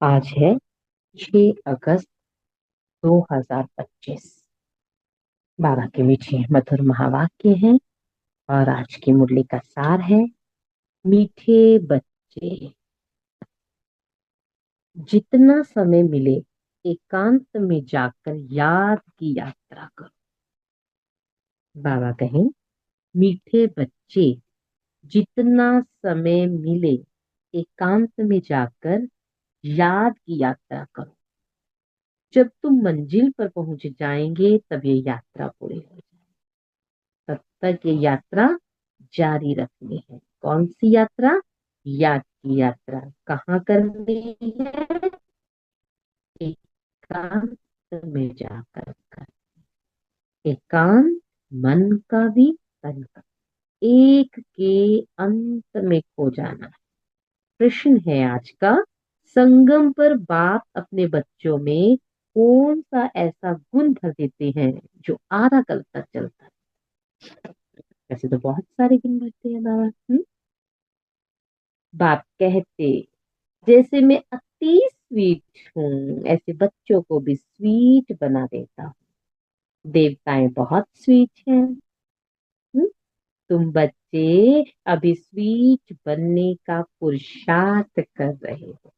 आज है 6 अगस्त 2025। बाबा के मीठे मधुर महावाक्य हैं और आज की मुरली का सार है। मीठे बच्चे, जितना समय मिले एकांत में जाकर याद की यात्रा करो। बाबा कहें, मीठे बच्चे, जितना समय मिले एकांत में जाकर याद की यात्रा करो। जब तुम मंजिल पर पहुंच जाएंगे तब ये यात्रा पूरी हो जाएगी। तब तक ये यात्रा जारी रखनी है। कौन सी यात्रा? याद की यात्रा। कहाँ करनी है? एकांत में जाकर कर। एकांत, मन का भी, तन का, एक के अंत में खो जाना। प्रश्न है आज का, संगम पर बाप अपने बच्चों में कौन सा ऐसा गुण भर देते हैं जो आधा कल तक चलता है? वैसे तो बहुत सारे गुण भरते हैं बाबा। बाप कहते, जैसे मैं अति स्वीट हूँ ऐसे बच्चों को भी स्वीट बना देता हूँ। देवताएं बहुत स्वीट हैं। हम्म, तुम बच्चे अभी स्वीट बनने का पुरुषार्थ कर रहे हो,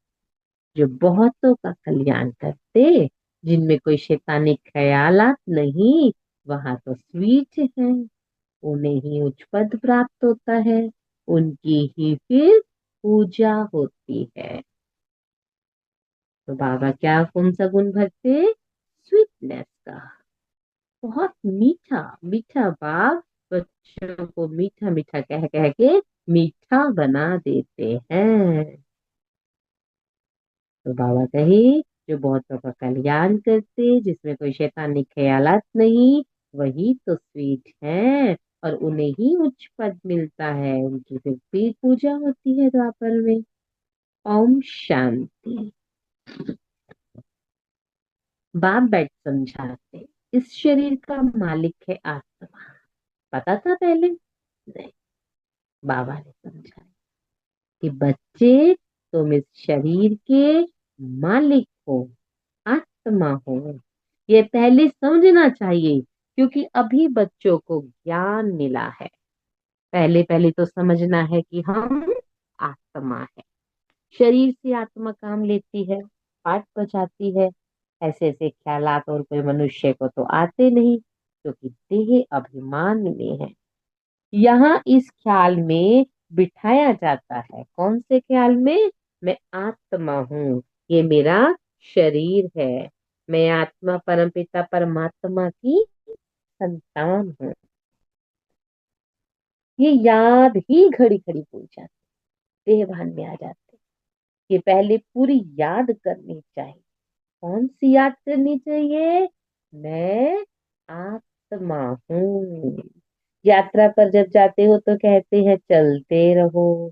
जो बहुतों का कल्याण करते, जिनमें कोई शैतानी ख्यालात नहीं, वहां तो स्वीट है। उन्हें ही उच्च पद प्राप्त होता है, उनकी ही फिर पूजा होती है। तो बाबा क्या कौन सा गुण भरते? स्वीटनेस का। बहुत मीठा मीठा बाप बच्चों को मीठा मीठा कह कह के मीठा बना देते हैं। तो बाबा कहे, जो बहुतों का कल्याण करते, जिसमें कोई शैतानी ख्यालात नहीं, वही तो स्वीट है। और उन्हें ही उच्च पद मिलता है, उनकी फिर भी पूजा होती है द्वापर में। ओम शांति। बाप बैठ समझाते, इस शरीर का मालिक है आत्मा। पता था पहले? नहीं। बाबा ने समझाया कि बच्चे, तुम इस शरीर के मालिक हो, आत्मा हो। ये पहले समझना चाहिए, क्योंकि अभी बच्चों को ज्ञान मिला है। पहले पहले तो समझना है कि हम आत्मा है। शरीर से आत्मा काम लेती है, पाठ बजाती है। ऐसे ऐसे ख्यालात और कोई मनुष्य को तो आते नहीं, क्योंकि देह अभिमान में है। यहाँ इस ख्याल में बिठाया जाता है। कौन से ख्याल में? मैं आत्मा हूँ, ये मेरा शरीर है। मैं आत्मा परमपिता परमात्मा की संतान हूँ। ये याद ही घड़ी घड़ी भूल जाते, देह भान में आ जाते। ये पहले पूरी याद करनी चाहिए। कौन सी याद करनी चाहिए? मैं आत्मा हूँ। यात्रा पर जब जाते हो तो कहते हैं चलते रहो।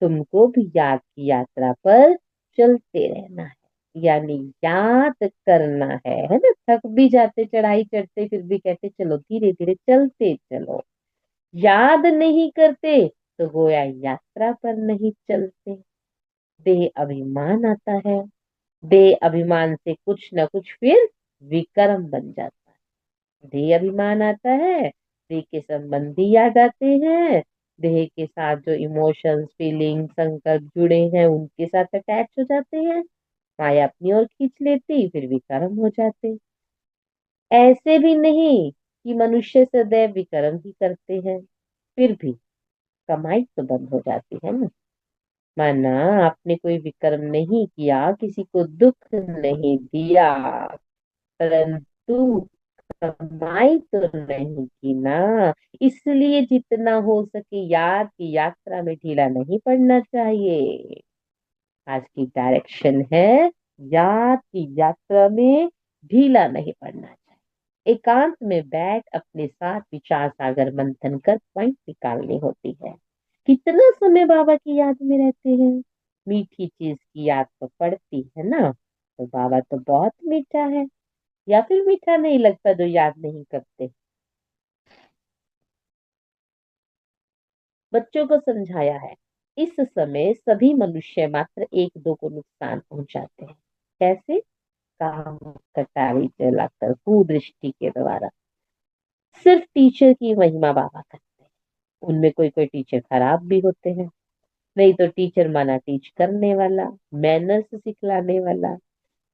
तुमको भी याद की यात्रा पर चलते रहना है, यानी याद करना है ना। थक भी जाते चढ़ाई चढ़ते, फिर भी कहते चलो धीरे धीरे चलते चलो। याद नहीं करते तो गोया यात्रा पर नहीं चलते। देह अभिमान आता है। देह अभिमान से कुछ न कुछ फिर विकर्म बन जाता है। देह अभिमान आता है, देह के संबंधी याद आते हैं। देह के साथ जो इमोशंस, फीलिंग, संकल्प जुड़े हैं उनके साथ अटैच हो जाते हैं। माया अपनी ओर खींच लेती, फिर विकर्म हो जाते। ऐसे भी नहीं कि मनुष्य सदैव विकर्म ही करते हैं, फिर भी कमाई तो बंद हो जाती है ना। माना आपने कोई विकर्म नहीं किया, किसी को दुख नहीं दिया, परंतु कमाई तो नहीं की ना। इसलिए जितना हो सके याद की यात्रा में ढीला नहीं पड़ना चाहिए। आज की डायरेक्शन है, याद की यात्रा में ढीला नहीं पड़ना चाहिए। एकांत में बैठ अपने साथ विचार सागर मंथन कर पॉइंट निकालनी होती है। कितना समय बाबा की याद में रहते हैं? मीठी चीज की याद तो पड़ती है ना। तो बाबा तो बहुत मीठा है, या फिर मीठा नहीं लगता जो याद नहीं करते? बच्चों को समझाया है, इस समय सभी मनुष्य मात्र एक दो को नुकसान पहुंचाते हैं। कैसे? काम, कटाई, जलाकर, कुदृष्टि के द्वारा। सिर्फ टीचर की महिमा बाबा करते हैं। उनमें कोई कोई टीचर खराब भी होते हैं। नहीं तो टीचर माना टीच करने वाला, मैनर्स सिखलाने वाला,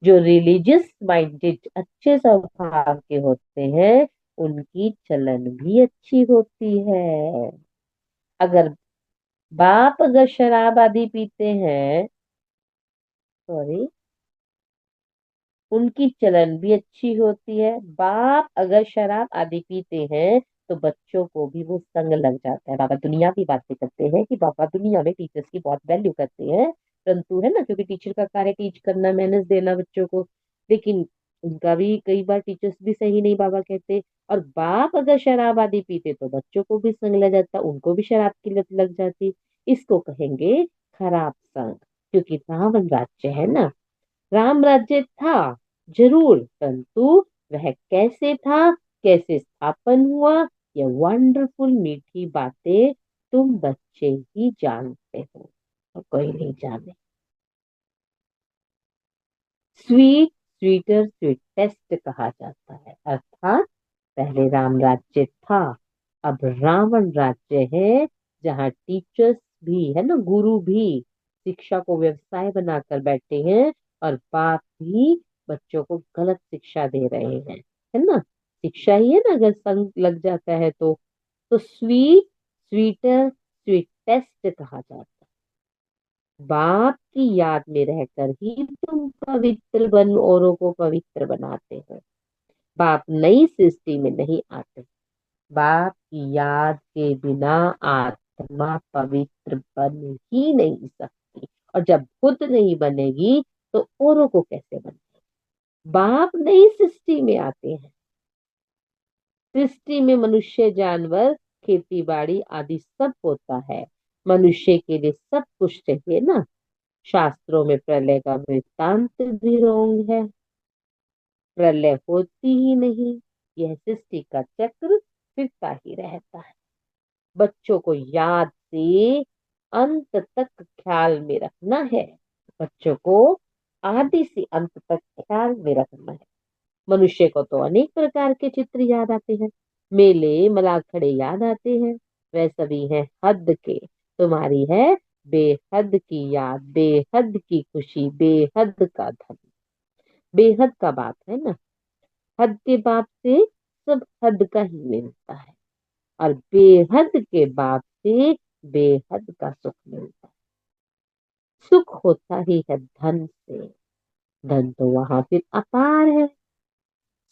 जो रिलीजियस माइंडेड अच्छे स्वभाव के होते हैं, उनकी चलन भी अच्छी होती है। अगर बाप अगर शराब आदि पीते हैं, सॉरी, उनकी चलन भी अच्छी होती है। बाप अगर शराब आदि पीते हैं तो बच्चों को भी वो संग लग जाता है। बाबा दुनिया की बातें करते हैं कि बाबा दुनिया में टीचर्स की बहुत वैल्यू करते हैं, परंतु है ना, क्योंकि टीचर का कार्य टीच करना, मैनर्स देना बच्चों को। लेकिन उनका भी कई बार टीचर्स भी सही नहीं बाबा कहते। और बाप अगर शराब आदि पीते तो बच्चों को भी संग लग जाता, उनको भी शराब की लत लग जाती। इसको कहेंगे खराब संग। क्योंकि रावण राज्य है ना, राम राज्य था जरूर, परंतु वह कैसे था, कैसे स्थापन हुआ, यह वंडरफुल मीठी बातें तुम बच्चे ही जानते हो और कोई नहीं जाने। स्वीट, स्वीटर, स्वीटेस्ट कहा जाता है। अर्थात पहले राम राज्य था, अब रावण राज्य है, जहाँ टीचर्स भी है ना, गुरु भी शिक्षा को व्यवसाय बनाकर बैठे हैं, और बाप भी बच्चों को गलत शिक्षा दे रहे हैं। है ना, शिक्षा ही है ना, अगर संग लग जाता है तो स्वीट, स्वीटर, स्वीटेस्ट कहा जाता है। बाप की याद में रहकर ही तुम पवित्र बन औरों को पवित्र बनाते हो। बाप नई सृष्टि में नहीं आते। बाप की याद के बिना आत्मा पवित्र बन ही नहीं सकती, और जब खुद नहीं बनेगी तो औरों को कैसे बने? बाप नई सृष्टि में आते हैं। सृष्टि में मनुष्य, जानवर, खेती बाड़ी आदि सब होता है। मनुष्य के लिए सब कुछ चाहिए ना। शास्त्रों में प्रलय का वृत्तांत भी रोंग है। प्रलय होती ही नहीं, यह सृष्टि का चक्र फिरता ही रहता है। बच्चों को याद से अंत तक ख्याल में रखना है। बच्चों को आदि से अंत तक ख्याल में रखना है। मनुष्य को तो अनेक प्रकार के चित्र याद आते हैं, मेले मलाखड़े याद आते हैं, वह सभी हैं हद के। तुम्हारी है बेहद की याद, बेहद की खुशी, बेहद का धन। बेहद का बात है ना, हद के बाप से सब हद का ही मिलता है, और बेहद के बाप से बेहद का सुख मिलता है। सुख होता ही है धन से। धन तो वहां फिर अपार है,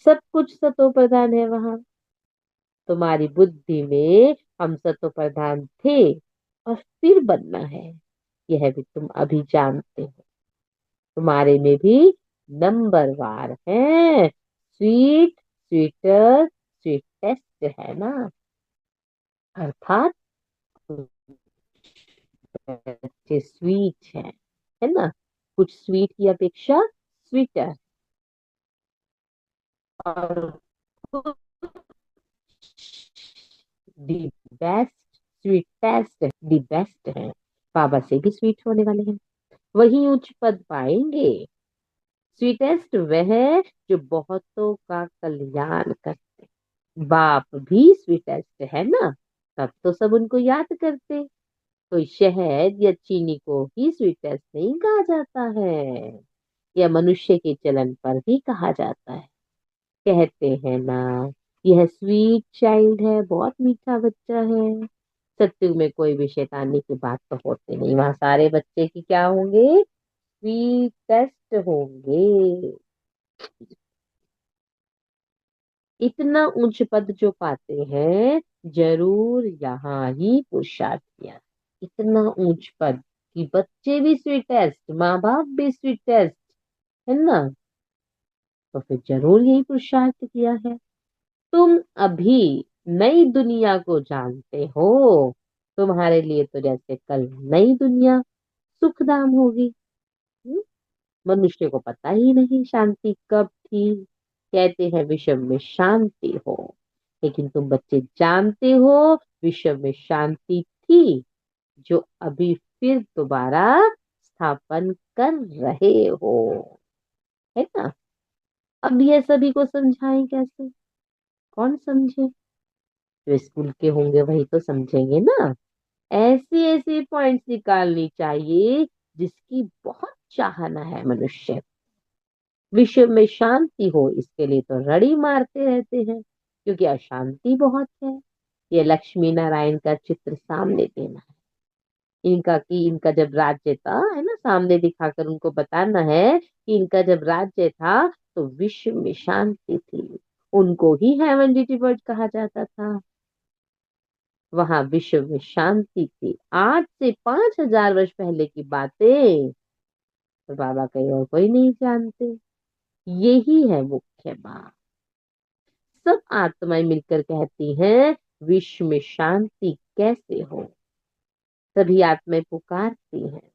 सब कुछ सतो प्रधान है वहां। तुम्हारी बुद्धि में हम सतो प्रधान थे और फिर बनना है, यह भी तुम अभी जानते हो। तुम्हारे में भी नंबर वार है, स्वीट, स्वीटर, स्वीटेस्ट है ना। अर्थात बच्चे स्वीट है ना, कुछ स्वीट की अपेक्षा स्वीटर, और the best, sweetest the best है। बाबा से भी स्वीट होने वाले हैं, वही उच्च पद पाएंगे। स्वीटेस्ट वह है जो बहुतों का कल्याण करते। बाप भी स्वीटेस्ट है ना, तब तो सब उनको याद करते। तो शहद या चीनी को ही स्वीटेस्ट नहीं कहा जाता है, यह मनुष्य के चलन पर भी कहा जाता है। कहते हैं ना, यह स्वीट चाइल्ड है, बहुत मीठा बच्चा है। सत्युग में कोई भी शैतानी की बात तो होती नहीं, वहां सारे बच्चे की क्या होंगे, स्वीटेस्ट होंगे। इतना उच्च पद जो पाते हैं, जरूर यहाँ ही पुरुषार्थ किया। इतना ऊंच पद कि बच्चे भी स्वीटेस्ट, माँ बाप भी स्वीटेस्ट, है ना, तो फिर जरूर यही पुरुषार्थ किया है। तुम अभी नई दुनिया को जानते हो, तुम्हारे लिए तो जैसे कल नई दुनिया सुखधाम होगी। हम्म? मनुष्य को पता ही नहीं शांति कब थी। कहते हैं विश्व में शांति हो, लेकिन तुम बच्चे जानते हो विश्व में शांति थी, जो अभी फिर दोबारा स्थापन कर रहे हो, है ना। अब यह सभी को समझाएं कैसे? कौन समझे? जो स्कूल के होंगे वही तो समझेंगे ना। ऐसे ऐसे पॉइंट्स निकालनी चाहिए जिसकी बहुत चाहना है मनुष्य। विश्व में शांति हो इसके लिए तो रड़ी मारते रहते हैं, क्योंकि अशांति बहुत है। ये लक्ष्मी नारायण का चित्र सामने देना है इनका, कि इनका जब राज्य था, है ना, सामने दिखाकर उनको बताना है कि इनका जब राज्य था तो विश्व में शांति थी। उनको ही हेवन डिलीवर्ड कहा जाता था। वहां विश्व में शांति थी। आज से 5,000 वर्ष पहले की बातें तो बाबा कहीं और कोई नहीं जानते। यही है मुख्य बात। सब आत्माएं मिलकर कहती हैं विश्व में शांति कैसे हो। सभी आत्माएं पुकारती हैं,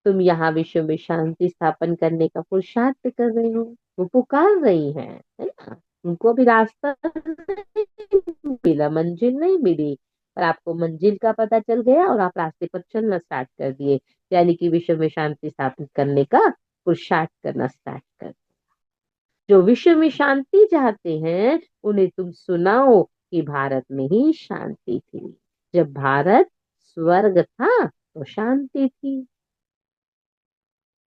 तुम यहाँ विश्व में शांति स्थापन करने का पुरुषार्थ कर रहे हो। वो पुकार रही हैं, है ना। उनको अभी रास्ता नहीं मिला, मंजिल नहीं मिली, पर आपको मंजिल का पता चल गया और आप रास्ते पर चलना स्टार्ट कर दिए। यानी कि विश्व में शांति स्थापित करने का पुरुषार्थ करना स्टार्ट कर। जो विश्व में शांति चाहते हैं उन्हें तुम सुनाओ कि भारत में ही शांति थी। जब भारत स्वर्ग था तो शांति थी।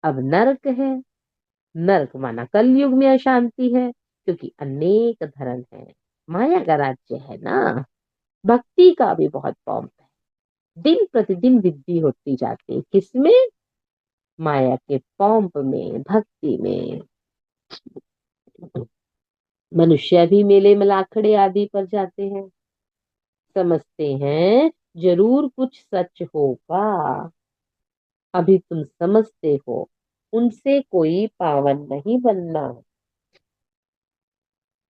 अब नरक है। नरक माना कलयुग में अशांति है, क्योंकि अनेक धर्म है। माया का राज्य है ना। भक्ति का भी बहुत पॉम्प है। दिन प्रतिदिन वृद्धि होती जाती है, किसमें? माया के पॉम्प में, भक्ति में। मनुष्य भी मेले मलाखड़े आदि पर जाते हैं, समझते हैं जरूर कुछ सच होगा। अभी तुम समझते हो उनसे कोई पावन नहीं बनना,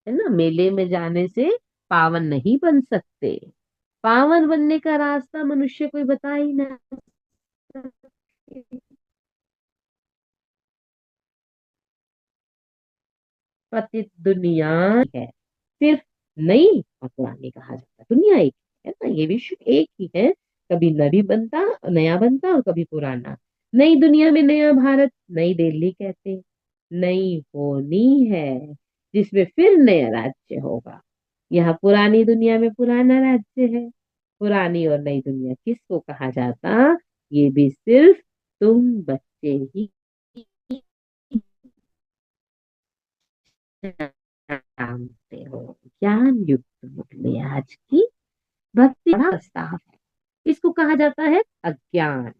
है ना। मेले में जाने से पावन नहीं बन सकते। पावन बनने का रास्ता मनुष्य कोई बता ही ना सके। पतित दुनिया है सिर्फ, नई और पुरानी कहा जाता है। दुनिया एक है ना, ये विश्व एक ही है। कभी नवी बनता, नया बनता, और कभी पुराना। नई दुनिया में नया भारत, नई दिल्ली कहते, नई होनी है, जिसमें फिर नया राज्य होगा। यहाँ पुरानी दुनिया में पुराना राज्य है। पुरानी और नई दुनिया किसको कहा जाता, ये भी सिर्फ तुम बच्चे ही जानते हो। ज्ञान युक्त मुरली आज की भक्ति का प्रस्ताव है। इसको कहा जाता है अज्ञान।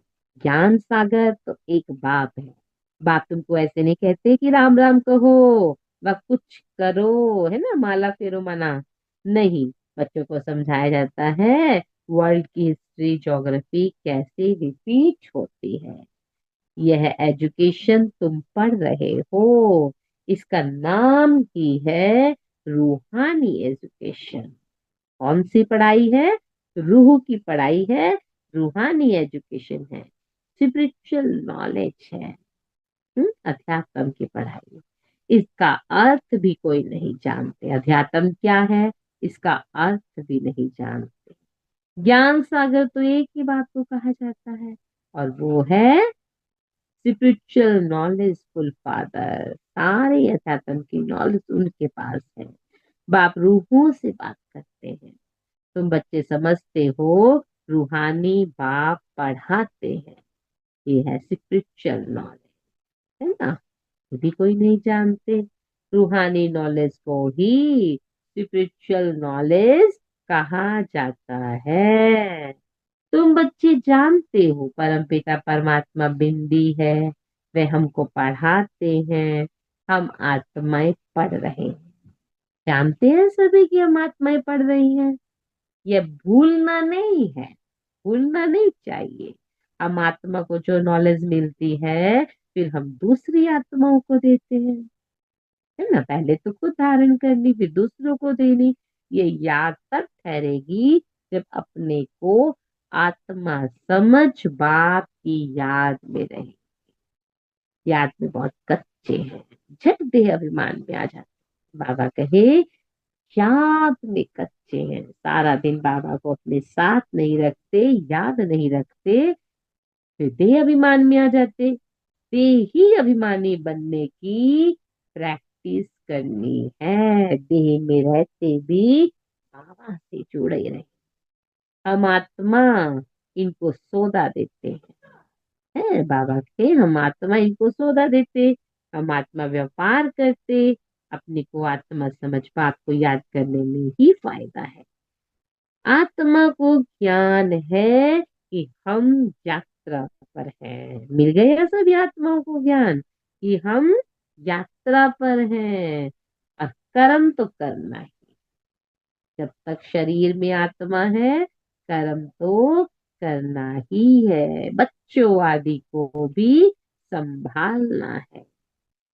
ज्ञान सागर तो एक बाप है। बाप तुमको ऐसे नहीं कहते कि राम राम कहो व कुछ करो, है ना, माला फेरो मना। नहीं, बच्चों को समझाया जाता है वर्ल्ड की हिस्ट्री ज्योग्राफी कैसे रिपीट होती है। यह एजुकेशन तुम पढ़ रहे हो, इसका नाम ही है रूहानी एजुकेशन। कौन सी पढ़ाई है? रूह की पढ़ाई है, रूहानी एजुकेशन है, स्पिरिचुअल नॉलेज है। अध्यात्म की पढ़ाई। इसका अर्थ भी कोई नहीं जानते। अध्यात्म क्या है इसका अर्थ भी नहीं जानते। ज्ञान सागर तो एक ही बात को कहा जाता है, और वो है स्पिरिचुअल नॉलेज फुल फादर। सारे अध्यात्म की नॉलेज उनके पास है। बाप रूहों से बात करते हैं। तुम बच्चे समझते हो रूहानी बाप पढ़ाते हैं। ये है स्पिरिचुअल नॉलेज, है ना। ये भी कोई नहीं जानते। रूहानी नॉलेज को ही स्पिरिचुअल नॉलेज कहा जाता है। तुम बच्चे जानते हो परमपिता परमात्मा बिंदी है, वे हमको पढ़ाते हैं। हम आत्माएं पढ़ रहे हैं। जानते हैं सभी कि हम आत्माएं पढ़ रही हैं। यह भूलना नहीं है, भूलना नहीं चाहिए। हम आत्मा को जो नॉलेज मिलती है फिर हम दूसरी आत्माओं को देते हैं, है ना। पहले तो खुद धारण करनी, फिर दूसरों को देनी। ये याद तब ठहरेगी जब अपने को आत्मा समझ बाप की याद में रहे। याद में बहुत कच्चे हैं, झट देह अभिमान में आ जाते। बाबा कहे याद में कच्चे हैं। सारा दिन बाबा को अपने साथ नहीं रखते, याद नहीं रखते, फिर देह अभिमान में आ जाते। देही अभिमानी बनने की प्रैक्टिस करनी है, देह में रहते भी बाबा से जुड़े रहे। हम आत्मा इनको सौदा देते हैं बाबा के, हम आत्मा इनको सौदा देते। हम आत्मा व्यापार करते, अपने को आत्मा समझ बात को याद करने में ही फायदा है। आत्मा को ज्ञान है कि हम यात्रा पर हैं। मिल गया सभी आत्माओं को ज्ञान कि हम यात्रा पर हैं, और कर्म तो करना है। जब तक शरीर में आत्मा है, कर्म तो करना ही है। बच्चों आदि को भी संभालना है,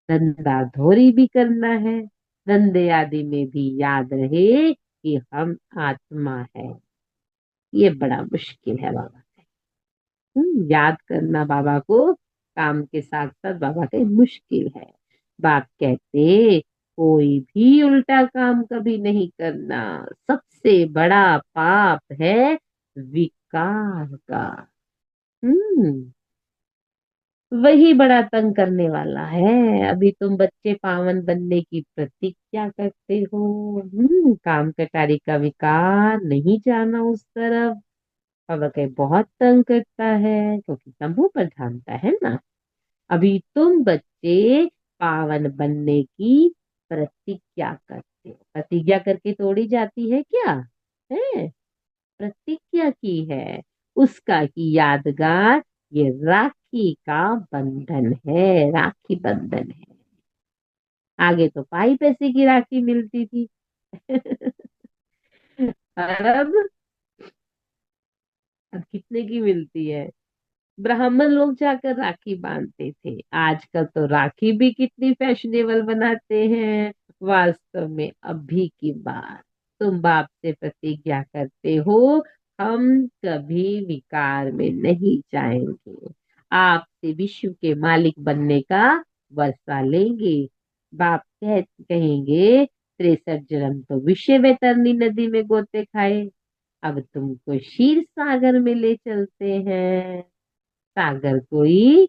धंधा धोरी भी करना है। धंधे आदि में भी याद रहे कि हम आत्मा है। ये बड़ा मुश्किल है बाबा। याद करना बाबा को काम के साथ साथ बाबा के मुश्किल है। बाप कहते कोई भी उल्टा काम कभी नहीं करना। सबसे बड़ा पाप है विकार का। हम्म वही बड़ा तंग करने वाला है। अभी तुम बच्चे पावन बनने की प्रतिज्ञा करते हो। काम कटारी का विकार नहीं जाना उस तरफ। बाबा के बहुत तंग करता है, क्योंकि तंबू पर ढांता है ना। अभी तुम बच्चे पावन बनने की प्रतिज्ञा करते हो। प्रतिज्ञा करके तोड़ी जाती है क्या? है, प्रतिज्ञा की है। उसका की यादगार ये राखी का बंधन है, राखी बंधन है। आगे तो पाई पैसे की राखी मिलती थी। अब अब कितने की मिलती है? ब्राह्मण लोग जाकर राखी बांधते थे, आजकल तो राखी भी कितनी फैशनेबल बनाते हैं। वास्तव में अभी की बात, तुम बाप से प्रतिज्ञा करते हो हम कभी विकार में नहीं जाएंगे, आपसे विश्व के मालिक बनने का वर्षा लेंगे। बाप कहेंगे 63 जन्म तो विषय वैतरणी नदी में गोते खाए, अब तुमको क्षीर सागर में ले चलते हैं। सागर कोई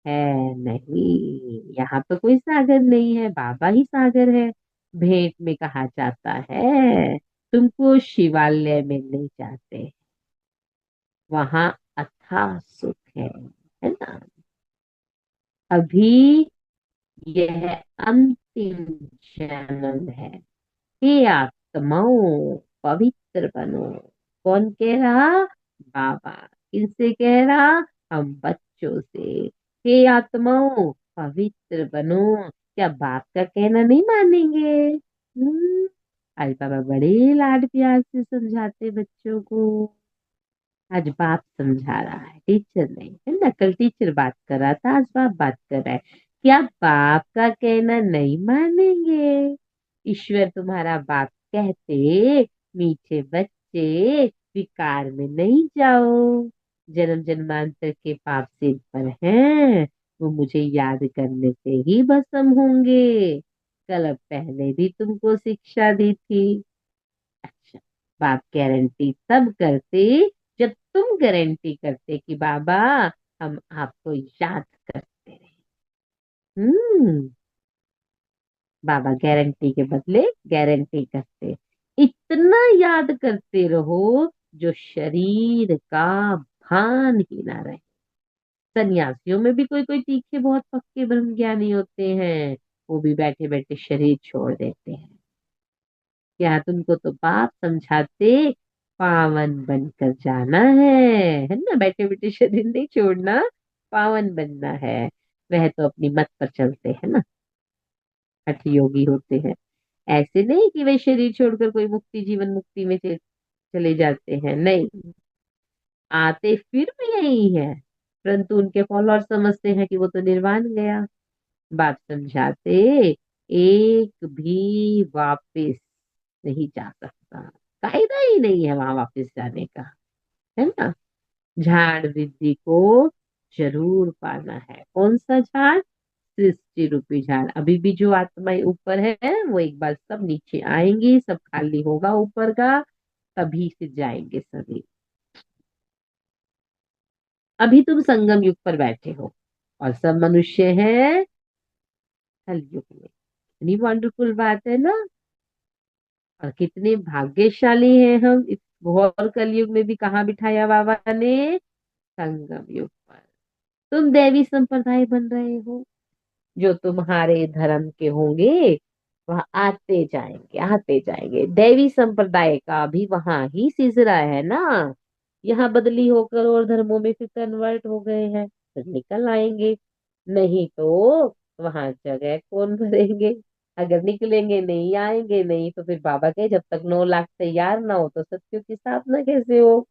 है नहीं, यहाँ तो कोई सागर नहीं है, बाबा ही सागर है। भेंट में कहा जाता है तुमको शिवालय में ले जाते, वहां अथाह सुख है ना। अभी यह अंतिम जन्म है। हे आत्माओं पवित्र बनो। कौन कह रहा? बाबा। किनसे कह रहा? हम बच्चों से। हे आत्माओं पवित्र बनो। क्या बाप का कहना नहीं मानेंगे? आज बाबा बड़े लाड प्यार से समझाते बच्चों को। आज बाप समझा रहा है, टीचर नहीं है ना। कल टीचर बात कर रहा था, आज बाप बात कर रहा है। क्या बाप का कहना नहीं मानेंगे? ईश्वर तुम्हारा बाप कहते मीठे बच्चे विकार में नहीं जाओ। जन्म जन्मांतर के पाप सिर पर हैं, वो मुझे याद करने से ही भस्म होंगे। कल अब पहले भी तुमको शिक्षा दी थी। अच्छा, बाप गारंटी तब करते जब तुम गारंटी करते कि बाबा हम आपको याद करते रहे। हम्म बाबा गारंटी के बदले गारंटी करते, इतना याद करते रहो जो शरीर का भान ही ना रहे। सन्यासियों में भी कोई कोई तीखे बहुत पक्के ब्रह्म ज्ञानी होते हैं, वो भी बैठे बैठे शरीर छोड़ देते हैं। क्या तुमको तो बाप समझाते पावन बनकर जाना है ना। बैठे बैठे शरीर नहीं छोड़ना, पावन बनना है। वह तो अपनी मत पर चलते हैं ना, हठ योगी होते हैं। ऐसे नहीं कि वे शरीर छोड़कर कोई मुक्ति जीवन मुक्ति में चले जाते हैं, नहीं। आते फिर भी यही है, परंतु उनके फॉलोअर समझते हैं कि वो तो निर्वाण गया। बाप समझाते एक भी वापस नहीं जा सकता, कायदा ही नहीं है वहां वापस जाने का, है ना। झाड़ विधि को जरूर पाना है। कौन सा झाड़? सृष्टि रूपी झाड़। अभी भी जो आत्माएं ऊपर है वो एक बार सब नीचे आएंगी, सब खाली होगा ऊपर का, तभी से जाएंगे सभी। अभी तुम संगम युग पर बैठे हो और सब मनुष्य हैं कलयुग में। इतनी वंडरफुल बात है ना। और कितने भाग्यशाली हैं हम, इस घोर कलयुग में भी कहाँ बिठाया बाबा ने? संगम युग पर। तुम दैवी संप्रदाय बन रहे हो। जो तुम्हारे धर्म के होंगे वह आते जाएंगे। दैवी संप्रदाय का भी वहां ही सिलसिला है ना। यहाँ बदली होकर और धर्मों में फिर कन्वर्ट हो गए हैं, फिर निकल आएंगे। नहीं तो वहां जगह कौन भरेंगे? अगर निकलेंगे नहीं, आएंगे नहीं, तो फिर बाबा के जब तक 9 लाख तैयार ना हो तो सत्यों की स्थापना कैसे हो?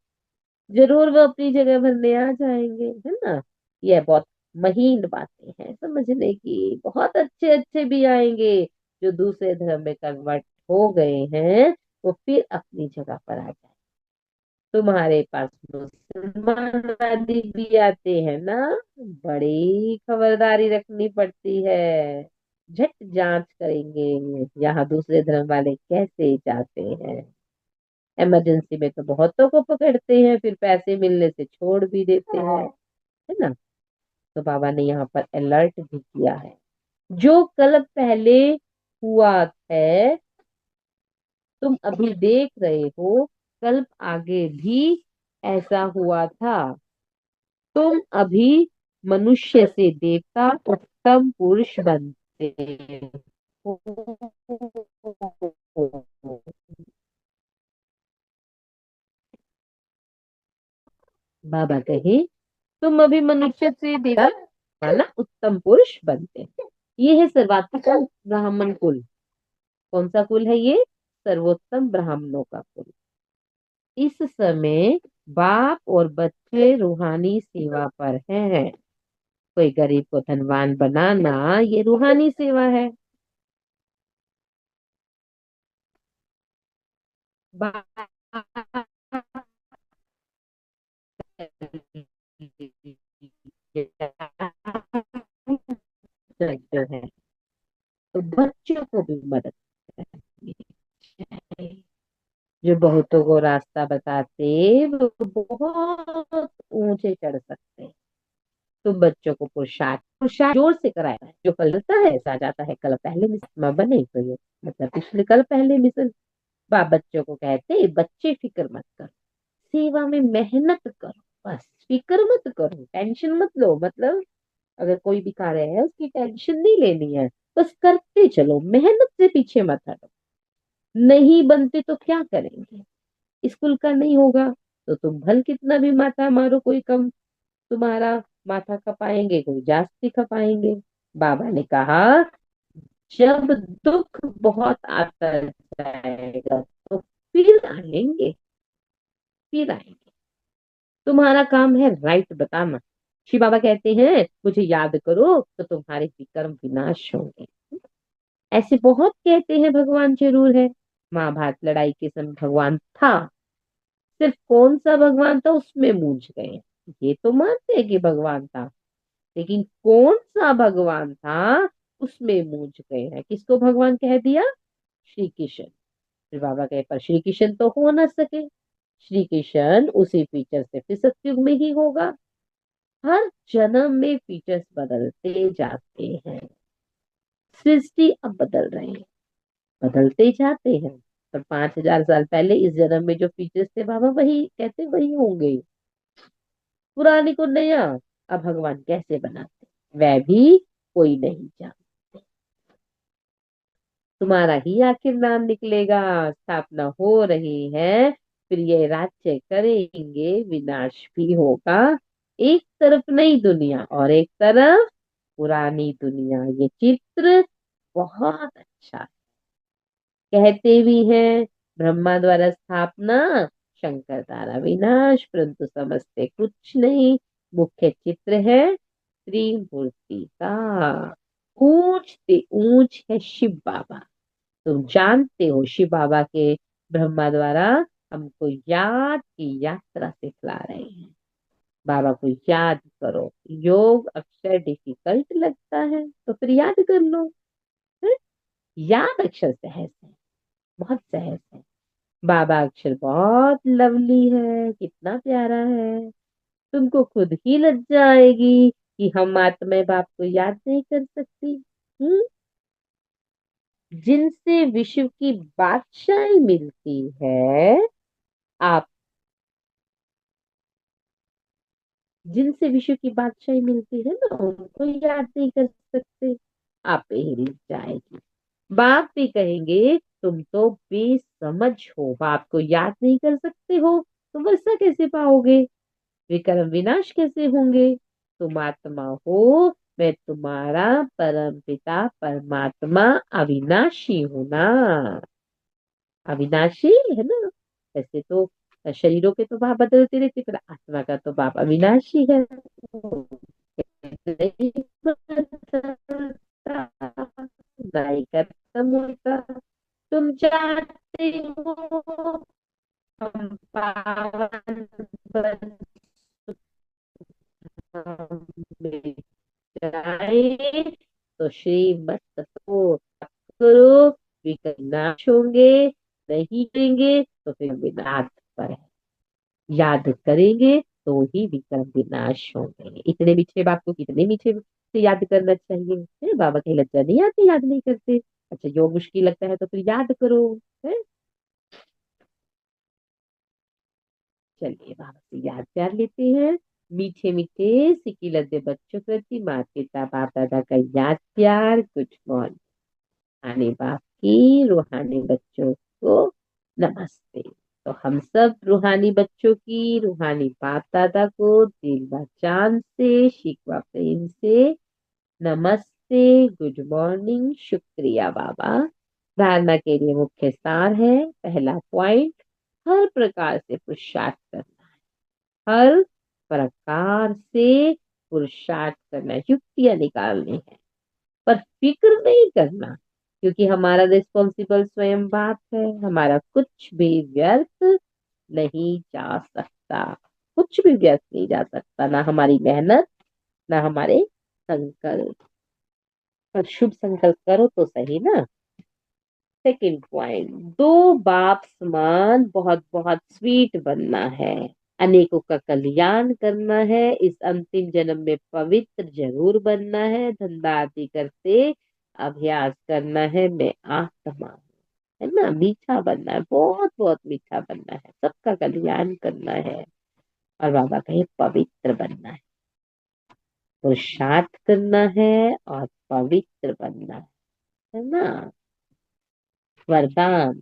जरूर वो अपनी जगह भरने आ जाएंगे, है ना। यह बहुत महीन बातें हैं समझने की। बहुत अच्छे अच्छे भी आएंगे जो दूसरे धर्म में कन्वर्ट हो गए हैं, वो फिर अपनी जगह पर आ जाए। तुम्हारे पास मुसलमानवादी भी आते हैं ना। बड़ी खबरदारी रखनी पड़ती है। झट जांच करेंगे यहाँ दूसरे धर्म वाले कैसे जाते हैं। इमरजेंसी में तो बहुतों को पकड़ते हैं, फिर पैसे मिलने से छोड़ भी देते हैं, है ना। तो बाबा ने यहाँ पर अलर्ट भी किया है। जो कल पहले हुआ है तुम अभी देख रहे हो, कल आगे भी ऐसा हुआ था। तुम अभी मनुष्य से देवता उत्तम पुरुष बनते हो। बाबा कहे तुम अभी मनुष्य से देवता माना उत्तम पुरुष बनते हैं। ये है सर्वात्मक ब्राह्मण कुल। कौन सा कुल है ये? सर्वोत्तम ब्राह्मणों का कुल। इस समय बाप और बच्चे रूहानी सेवा पर हैं। कोई गरीब को धनवान बनाना ये रूहानी सेवा है। बाप जो है तो बच्चों को भी मदद करनी चाहिए। जो बहुतों को रास्ता बताते वो बहुत ऊंचे चढ़ सकते हैं। तो बच्चों को पुरुषार्थ जोर से कराया है। जो फल मिलता है ऐसा जाता है कल पहले मिसल माँ बने तो ये मतलब पिछले कल पहले मिसल। बाप बच्चों को कहते बच्चे फिक्र मत करो, सेवा में मेहनत करो, बस फिक्र मत करो, टेंशन मत लो। मतलब अगर कोई भी कार्य है उसकी टेंशन नहीं लेनी है, बस करते चलो, मेहनत से पीछे मत हटो। नहीं बनते तो क्या करेंगे? स्कूल का नहीं होगा तो तुम भल कितना भी माथा मारो, कोई कम तुम्हारा माथा खपाएंगे, कोई जास्ती खपाएंगे। बाबा ने कहा जब दुख बहुत आता जाएगा तो फिर आएंगे। तुम्हारा काम है राइट बताना। शिव बाबा कहते हैं मुझे याद करो तो तुम्हारे विकर्म विनाश होंगे। ऐसे बहुत कहते हैं भगवान जरूर है। महाभारत लड़ाई के समय भगवान था, सिर्फ कौन सा भगवान था उसमें मूझ गए। ये तो मानते हैं कि भगवान था, लेकिन कौन सा भगवान था उसमें मूझ गए हैं। किसको भगवान कह दिया? श्री कृष्ण। फिर बाबा कहे पर श्री कृष्ण तो हो ना सके। श्री कृष्ण उसी फीचर से फिर सतयुग में ही होगा। हर जन्म में फीचर्स बदलते जाते हैं। सृष्टि अब बदल रहे हैं, बदलते जाते हैं। पर 5,000 साल पहले इस जन्म में जो फीचर्स थे बाबा वही कहते वही होंगे। पुराने को नया अब भगवान कैसे बनाते वह भी कोई नहीं जानता। तुम्हारा ही आखिर नाम निकलेगा। स्थापना हो रही है, फिर ये राज्य करेंगे, विनाश भी होगा। एक तरफ नई दुनिया और एक तरफ पुरानी दुनिया। ये चित्र बहुत अच्छा है। कहते भी हैं ब्रह्मा द्वारा स्थापना, शंकर द्वारा विनाश, परंतु समझते कुछ नहीं। मुख्य चित्र है त्रिमूर्ति का। ऊंच से ऊंच है शिव बाबा। तुम जानते हो शिव बाबा के ब्रह्मा द्वारा हमको याद की यात्रा सिखला रहे हैं। बाबा को याद करो। योग अक्षर डिफिकल्ट लगता है तो फिर याद कर लो। हैं? याद अक्षर सहज है, बहुत सहज है। बाबा अक्षर बहुत लवली है, कितना प्यारा है। तुमको खुद ही लज्जा आएगी कि हम आत्मा बाप को याद नहीं कर सकती। हम्म। जिनसे विश्व की बादशाही मिलती है, आप जिनसे विश्व की बादशाही मिलती है ना, उनको याद नहीं कर सकते। आप पे ही रिस जाएगी। बाप भी कहेंगे तुम तो बेसमझ हो, बाप को याद नहीं कर सकते हो, तुम वर्षा कैसे पाओगे, विक्रम विनाश कैसे होंगे। तुम आत्मा हो, मैं तुम्हारा परम पिता परमात्मा अविनाशी हूं ना। अविनाशी है ना। ऐसे तो शरीरों के तो बाप बदलते रहते, पर आत्मा का तो बाप अविनाशी है। नहीं बदलता, नहीं खत्म होता। तुम चाहते हो हम पावन बन में जाए, तो श्रीमत को करो, विनाश होंगे। नहीं करेंगे तो फिर विनाश पर है। याद करेंगे तो ही विक्रम विनाश होंगे। इतने मीठे बाप को कितने मीठे से याद करना चाहिए है? बाबा की लज्जा नहीं आती, याद नहीं करते। अच्छा, जो मुश्किल लगता है तो फिर याद करो। है। चलिए बाबा से याद प्यार लेते हैं। मीठे मीठे सिकी लद्दे बच्चों प्रति माँ पिता बाप दादा का याद प्यार कुछ मौन। आने बाप की रूहानी बच्चों को नमस्ते। तो हम सब रूहानी बच्चों की रूहानी बाप दादा को दिल व जान से शिकवा प्रेम से नमस्ते, गुड मॉर्निंग, शुक्रिया बाबा। धारणा के लिए मुख्य सार है। पहला पॉइंट, हर प्रकार से पुरुषार्थ करना। हर प्रकार से पुरुषार्थ करना, युक्तियां निकालनी है, पर फिक्र नहीं करना, क्योंकि हमारा रिस्पॉन्सिबल स्वयं बाप है। हमारा कुछ भी व्यर्थ नहीं जा सकता। कुछ भी व्यर्थ नहीं जा सकता, ना हमारी मेहनत, ना हमारे संकल्प। पर शुभ संकल्प करो तो सही ना। सेकंड पॉइंट, दो बाप समान बहुत बहुत स्वीट बनना है। अनेकों का कल्याण करना है। इस अंतिम जन्म में पवित्र जरूर बनना है। धंधा आदि करते अभ्यास करना है, मैं आत्मा हूँ। है ना, मीठा बनना है, बहुत बहुत मीठा बनना है, सबका कल्याण करना है। और बाबा कहे पवित्र बनना है, पुरुषार्थ करना है और पवित्र बनना है ना। वरदान,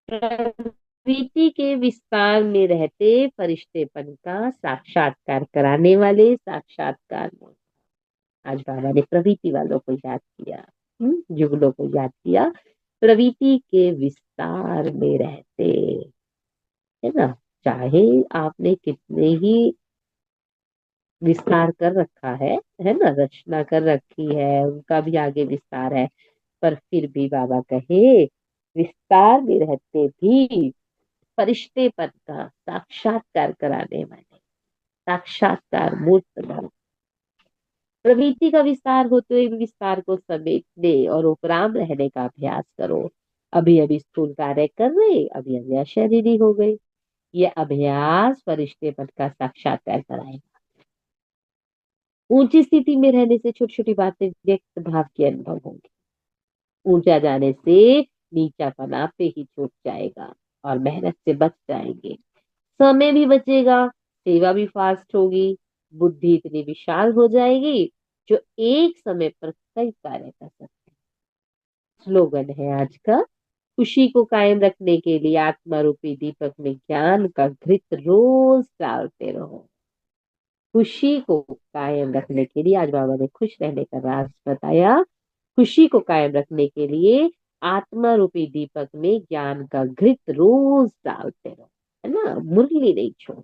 प्रकृति के विस्तार में रहते फरिश्तेपन का साक्षात्कार कराने वाले साक्षात्कार में। आज बाबा ने प्रवृत्ति वालों को याद किया, जुगलों को याद किया। प्रवृत्ति के विस्तार में रहते, है ना। चाहे आपने कितने ही विस्तार कर रखा है ना, रचना कर रखी है, उनका भी आगे विस्तार है, पर फिर भी बाबा कहे विस्तार में रहते भी फरिश्ते पद का साक्षात्कार कराने वाले साक्षात्कार मूर्त बन। प्रवृत्ति का विस्तार होते हुए भी विस्तार को समेटने और उपराम रहने का अभ्यास करो। अभी अभी स्थूल कार्य कर रहे, अभी अभी अशरीरी हो गए। ये अभ्यास फरिश्ते पद का साक्षात्कार कराएगा। ऊंची स्थिति में रहने से छोटी छोटी बातें व्यक्त भाव के अनुभव होंगे। ऊंचा जाने से नीचापन आप पे ही छूट जाएगा और मेहनत से बच जाएंगे। समय भी बचेगा, सेवा भी फास्ट होगी, बुद्धि इतनी विशाल हो जाएगी जो एक समय पर कई कार्य कर सकते हैं। स्लोगन है आज का, खुशी को कायम रखने के लिए आत्मा रूपी दीपक में ज्ञान का घृत रोज डालते रहो। खुशी को कायम रखने के लिए, आज बाबा ने खुश रहने का राज बताया। खुशी को कायम रखने के लिए आत्मा रूपी दीपक में ज्ञान का घृत रोज डालते रहो, है ना, मुरली नहीं छोड़।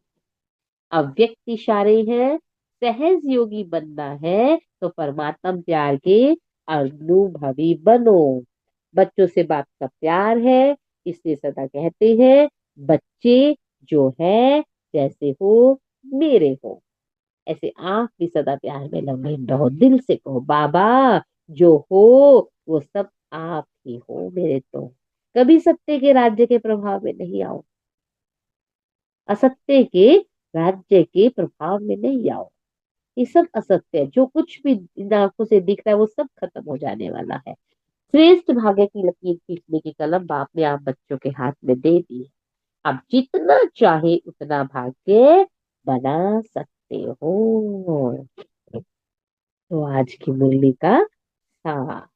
अव्यक्त इशारे हैं। सहज योगी बनना है तो परमात्मा प्यार के अनुभवी बनो। बच्चों से बाप का प्यार है, इसलिए सदा कहते हैं बच्चे जो है जैसे हो मेरे हो, ऐसे आप भी सदा प्यार में लंबे रहो। दिल से कहो बाबा जो हो वो सब आप ही हो मेरे। तो कभी सत्य के राज्य के प्रभाव में नहीं आओ, असत्य के राज्य के प्रभाव में नहीं आओ। ये सब असत्य है, जो कुछ भी इन आंखों से दिख रहा है वो सब खत्म हो जाने वाला है। श्रेष्ठ भाग्य की लकीर खींचने की कलम बाप ने आप बच्चों के हाथ में दे दी है। अब जितना चाहे उतना भाग्य बना सकते हो। तो आज की मुरली का सार।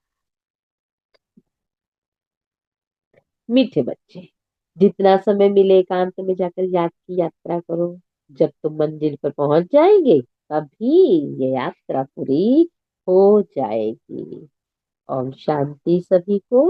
मीठे बच्चे, जितना समय मिले एकांत में जाकर याद की यात्रा करो। जब तुम मंजिल पर पहुंच जाएंगे तभी ये यात्रा पूरी हो जाएगी। ओम शांति सभी को।